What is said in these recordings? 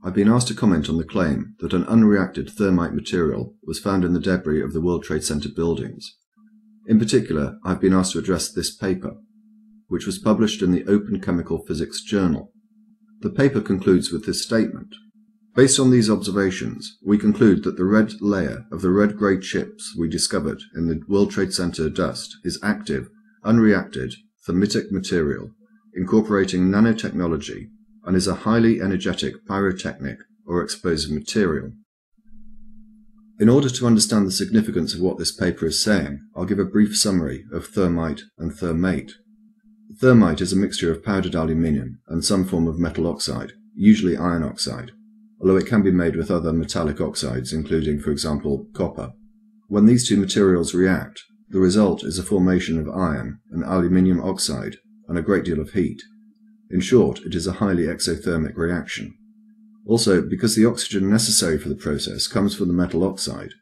I've been asked to comment on the claim that an unreacted thermite material was found in the debris of the World Trade Center buildings. In particular, I've been asked to address this paper, which was published in the Open Chemical Physics Journal. The paper concludes with this statement. Based on these observations, we conclude that the red layer of the red-grey chips we discovered in the World Trade Center dust is active, unreacted, thermitic material, incorporating nanotechnology, and is a highly energetic pyrotechnic or explosive material. In order to understand the significance of what this paper is saying, I'll give a brief summary of thermite and thermate. Thermite is a mixture of powdered aluminium and some form of metal oxide, usually iron oxide, although it can be made with other metallic oxides, including, for example, copper. When these two materials react, the result is a formation of iron and aluminium oxide and a great deal of heat. In short, it is a highly exothermic reaction. Also, because the oxygen necessary for the process comes from the metal oxide,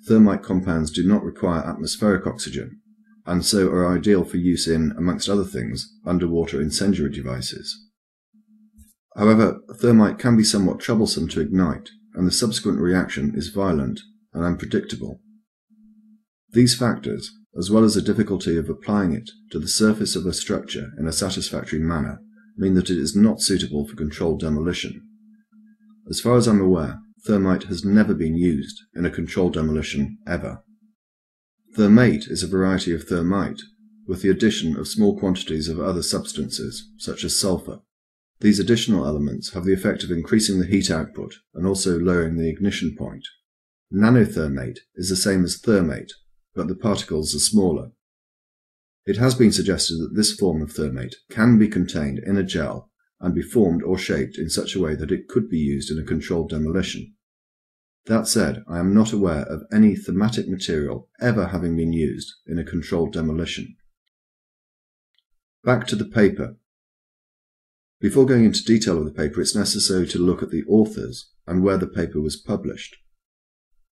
thermite compounds do not require atmospheric oxygen, and so are ideal for use in, amongst other things, underwater incendiary devices. However, thermite can be somewhat troublesome to ignite, and the subsequent reaction is violent and unpredictable. These factors, as well as the difficulty of applying it to the surface of a structure in a satisfactory manner, mean that it is not suitable for controlled demolition. As far as I'm aware, thermite has never been used in a controlled demolition ever. Thermate is a variety of thermite, with the addition of small quantities of other substances, such as sulfur. These additional elements have the effect of increasing the heat output and also lowering the ignition point. Nanothermate is the same as thermate, but the particles are smaller. It has been suggested that this form of thermate can be contained in a gel and be formed or shaped in such a way that it could be used in a controlled demolition. That said, I am not aware of any thermatic material ever having been used in a controlled demolition. Back to the paper. Before going into detail of the paper, it's necessary to look at the authors and where the paper was published.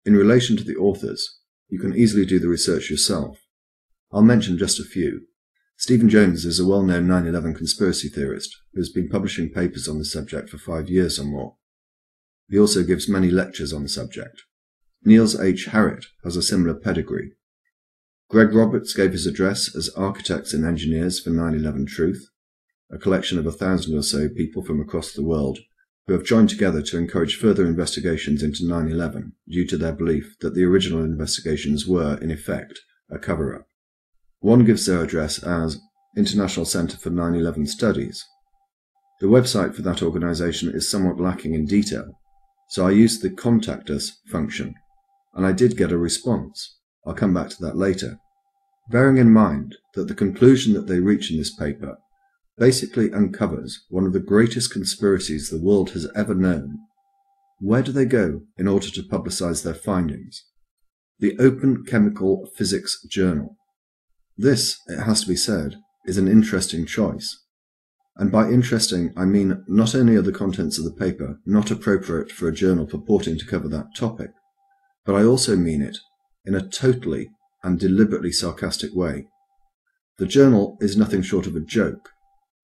In relation to the authors, you can easily do the research yourself. I'll mention just a few. Stephen Jones is a well-known 9/11 conspiracy theorist who has been publishing papers on the subject for 5 years or more. He also gives many lectures on the subject. Niels H. Harrit has a similar pedigree. Greg Roberts gave his address as Architects and Engineers for 9/11 Truth, a collection of 1,000 or so people from across the world who have joined together to encourage further investigations into 9/11 due to their belief that the original investigations were, in effect, a cover-up. One gives their address as International Center for 9/11 Studies. The website for that organization is somewhat lacking in detail, so I used the Contact Us function, and I did get a response. I'll come back to that later. Bearing in mind that the conclusion that they reach in this paper basically uncovers one of the greatest conspiracies the world has ever known, where do they go in order to publicize their findings? The Open Chemical Physics Journal. This, it has to be said, is an interesting choice. And by interesting, I mean not only are the contents of the paper not appropriate for a journal purporting to cover that topic, but I also mean it in a totally and deliberately sarcastic way. The journal is nothing short of a joke.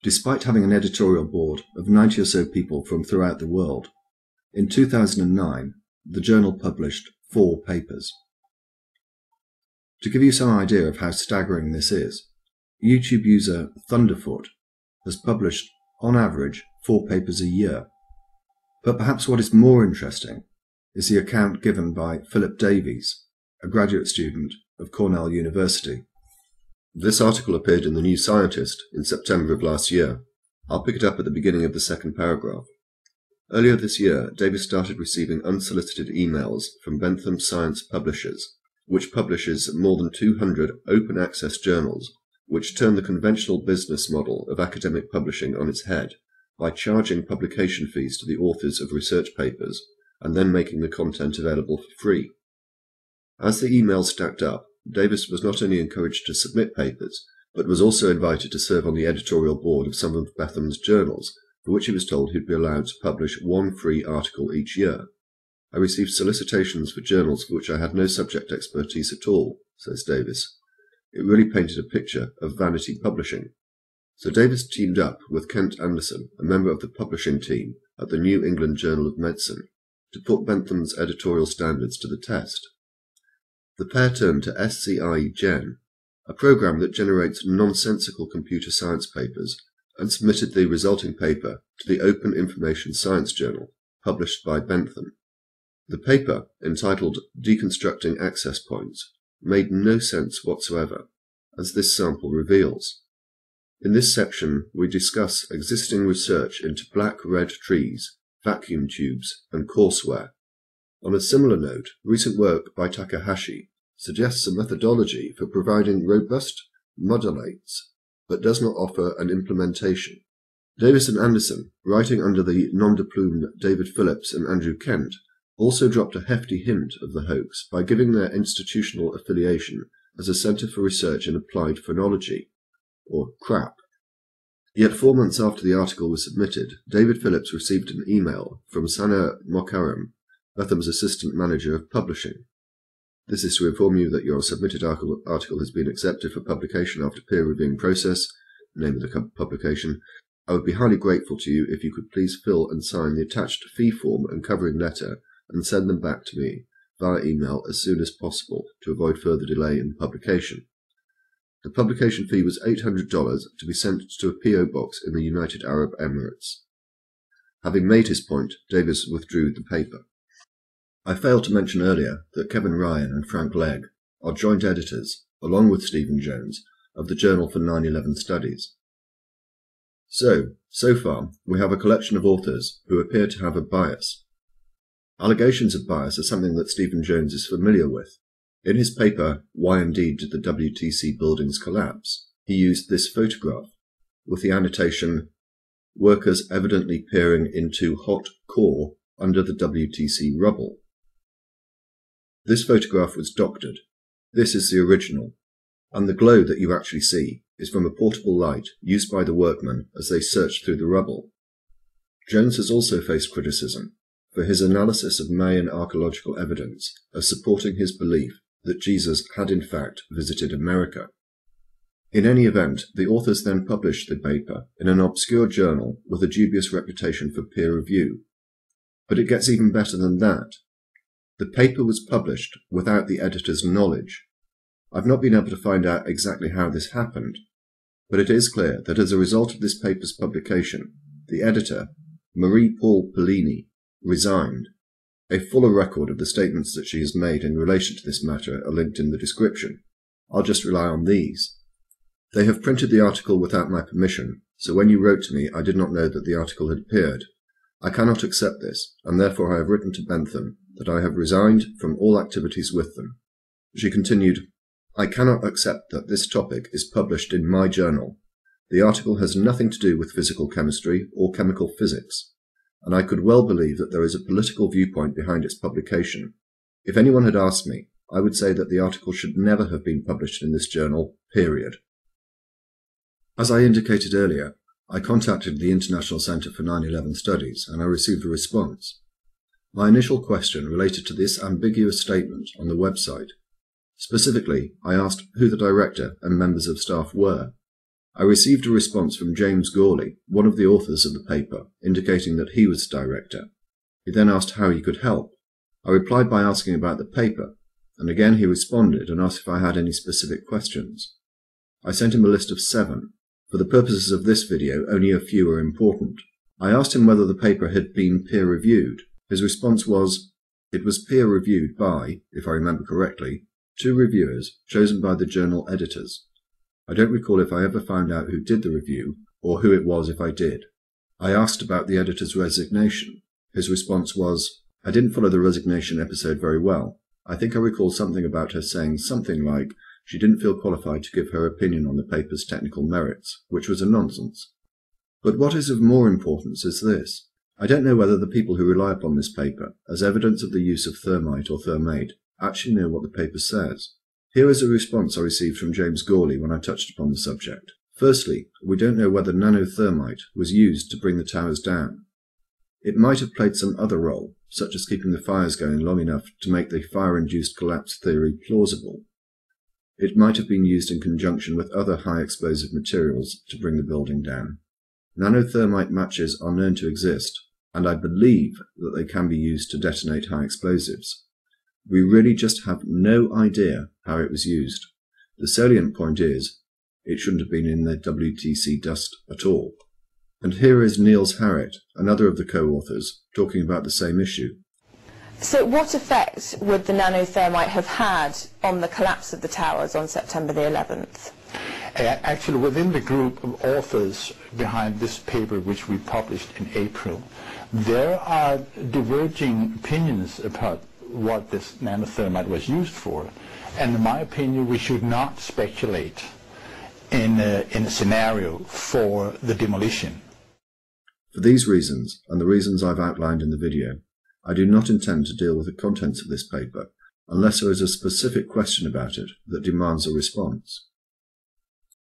Despite having an editorial board of 90 or so people from throughout the world, in 2009, the journal published 4 papers. To give you some idea of how staggering this is, YouTube user Thunderfoot has published, on average, 4 papers a year. But perhaps what is more interesting is the account given by Philip Davies, a graduate student of Cornell University. This article appeared in the New Scientist in September of last year. I'll pick it up at the beginning of the second paragraph. Earlier this year, Davies started receiving unsolicited emails from Bentham Science Publishers, which publishes more than 200 open access journals, which turn the conventional business model of academic publishing on its head by charging publication fees to the authors of research papers and then making the content available for free. As the emails stacked up, Davies was not only encouraged to submit papers, but was also invited to serve on the editorial board of some of Bentham's journals, for which he was told he'd be allowed to publish 1 free article each year. I received solicitations for journals for which I had no subject expertise at all, says Davies. It really painted a picture of vanity publishing. So Davies teamed up with Kent Anderson, a member of the publishing team, at the New England Journal of Medicine to put Bentham's editorial standards to the test. The pair turned to SCI-Gen, a program that generates nonsensical computer science papers, and submitted the resulting paper to the Open Information Science Journal, published by Bentham. The paper, entitled Deconstructing Access Points, made no sense whatsoever, as this sample reveals. In this section, we discuss existing research into black-red trees, vacuum tubes, and courseware. On a similar note, recent work by Takahashi suggests a methodology for providing robust modulates, but does not offer an implementation. Davis and Anderson, writing under the nom de plume David Phillips and Andrew Kent, also dropped a hefty hint of the hoax by giving their institutional affiliation as a Centre for Research in Applied Phonology, or CRAP. Yet 4 months after the article was submitted, David Phillips received an email from Sana Mokharam, Bentham's assistant manager of publishing. This is to inform you that your submitted article has been accepted for publication after peer-reviewing process, name of the publication. I would be highly grateful to you if you could please fill and sign the attached fee form and covering letter and send them back to me via email as soon as possible to avoid further delay in publication. The publication fee was $800 to be sent to a P.O. box in the United Arab Emirates. Having made his point, Davis withdrew the paper. I failed to mention earlier that Kevin Ryan and Frank Legg are joint editors, along with Stephen Jones, of the Journal for 9/11 Studies. So far, we have a collection of authors who appear to have a bias. Allegations of bias are something that Stephen Jones is familiar with. In his paper, Why Indeed Did the WTC Buildings Collapse?, he used this photograph, with the annotation, workers evidently peering into hot core under the WTC rubble. This photograph was doctored. This is the original, and the glow that you actually see is from a portable light used by the workmen as they searched through the rubble. Jones has also faced criticism for his analysis of Mayan archaeological evidence as supporting his belief that Jesus had in fact visited America. In any event, the authors then published the paper in an obscure journal with a dubious reputation for peer review. But it gets even better than that. The paper was published without the editor's knowledge. I've not been able to find out exactly how this happened, but it is clear that as a result of this paper's publication, the editor, Marie-Paul Pellini, resigned. A fuller record of the statements that she has made in relation to this matter are linked in the description. I'll just rely on these. They have printed the article without my permission, so when you wrote to me I did not know that the article had appeared. I cannot accept this, and therefore I have written to Bentham that I have resigned from all activities with them. She continued, I cannot accept that this topic is published in my journal. The article has nothing to do with physical chemistry or chemical physics, and I could well believe that there is a political viewpoint behind its publication. If anyone had asked me, I would say that the article should never have been published in this journal, period. As I indicated earlier, I contacted the International Centre for 9/11 Studies and I received a response. My initial question related to this ambiguous statement on the website. Specifically, I asked who the director and members of staff were. I received a response from James Gawley, one of the authors of the paper, indicating that he was director. He then asked how he could help. I replied by asking about the paper, and again he responded and asked if I had any specific questions. I sent him a list of 7. For the purposes of this video, only a few are important. I asked him whether the paper had been peer-reviewed. His response was, it was peer-reviewed by, if I remember correctly, 2 reviewers chosen by the journal editors. I don't recall if I ever found out who did the review, or who it was if I did. I asked about the editor's resignation. His response was, I didn't follow the resignation episode very well. I think I recall something about her saying something like she didn't feel qualified to give her opinion on the paper's technical merits, which was a nonsense. But what is of more importance is this. I don't know whether the people who rely upon this paper as evidence of the use of thermite or thermate actually know what the paper says. Here is a response I received from James Gawley when I touched upon the subject. Firstly, we don't know whether nanothermite was used to bring the towers down. It might have played some other role, such as keeping the fires going long enough to make the fire-induced collapse theory plausible. It might have been used in conjunction with other high-explosive materials to bring the building down. Nanothermite matches are known to exist, and I believe that they can be used to detonate high explosives. We really just have no idea how it was used. The salient point is, it shouldn't have been in the WTC dust at all. And here is Niels Harrit, another of the co-authors, talking about the same issue. So what effect would the nanothermite have had on the collapse of the towers on September the 11th? Actually, within the group of authors behind this paper, which we published in April, there are diverging opinions about what this nanothermite was used for. And in my opinion, we should not speculate in a scenario for the demolition. For these reasons, and the reasons I've outlined in the video, I do not intend to deal with the contents of this paper unless there is a specific question about it that demands a response.